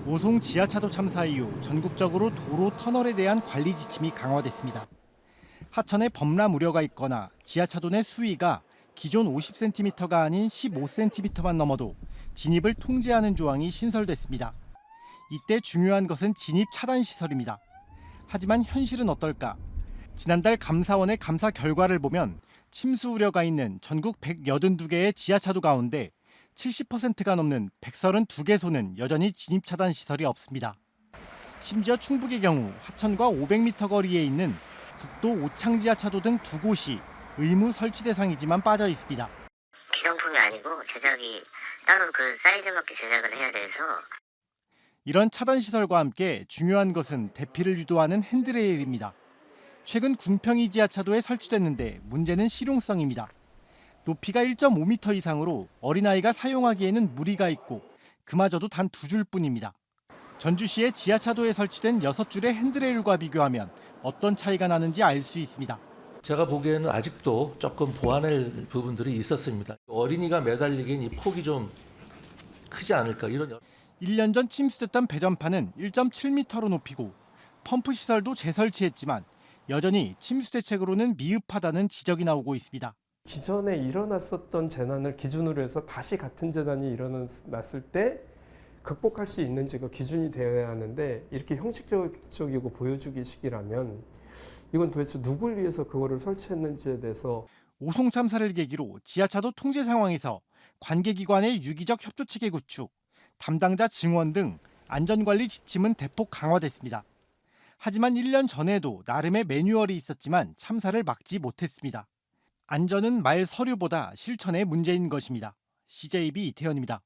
오송 지하차도 참사 이후 전국적으로 도로 터널에 대한 관리 지침이 강화됐습니다. 하천에 범람 우려가 있거나 지하차도 내 수위가 기존 50cm가 아닌 15cm만 넘어도 진입을 통제하는 조항이 신설됐습니다. 이때 중요한 것은 진입 차단 시설입니다. 하지만 현실은 어떨까? 지난달 감사원의 감사 결과를 보면 침수 우려가 있는 전국 182개의 지하차도 가운데 70%가 넘는 132개소는 여전히 진입 차단 시설이 없습니다. 심지어 충북의 경우 하천과 500m 거리에 있는 국도 오창 지하차도 등 두 곳이 의무 설치 대상이지만 빠져 있습니다. 기성품이 아니고 제작이 따로 그 사이즈 맞게 제작을 해야 돼서. 이런 차단 시설과 함께 중요한 것은 대피를 유도하는 핸드레일입니다. 최근 궁평이 지하차도에 설치됐는데 문제는 실용성입니다. 높이가 1.5m 이상으로 어린아이가 사용하기에는 무리가 있고 그마저도 단 두 줄뿐입니다. 전주시의 지하차도에 설치된 6줄의 핸드레일과 비교하면 어떤 차이가 나는지 알 수 있습니다. 제가 보기에는 아직도 조금 보완할 부분들이 있었습니다. 어린이가 매달리기엔 이 폭이 좀 크지 않을까 이런. 1년 전 침수됐던 배전판은 1.7m로 높이고 펌프 시설도 재설치했지만 여전히 침수 대책으로는 미흡하다는 지적이 나오고 있습니다. 기존에 일어났었던 재난을 기준으로 해서 다시 같은 재난이 일어났을 때 극복할 수 있는지가 기준이 되어야 하는데 이렇게 형식적이고 보여주기식이라면 이건 도대체 누굴 위해서 그거를 설치했는지에 대해서. 오송 참사를 계기로 지하차도 통제 상황에서 관계기관의 유기적 협조체계 구축, 담당자 증원 등 안전관리 지침은 대폭 강화됐습니다. 하지만 1년 전에도 나름의 매뉴얼이 있었지만 참사를 막지 못했습니다. 안전은 말 서류보다 실천의 문제인 것입니다. CJB 이태현입니다.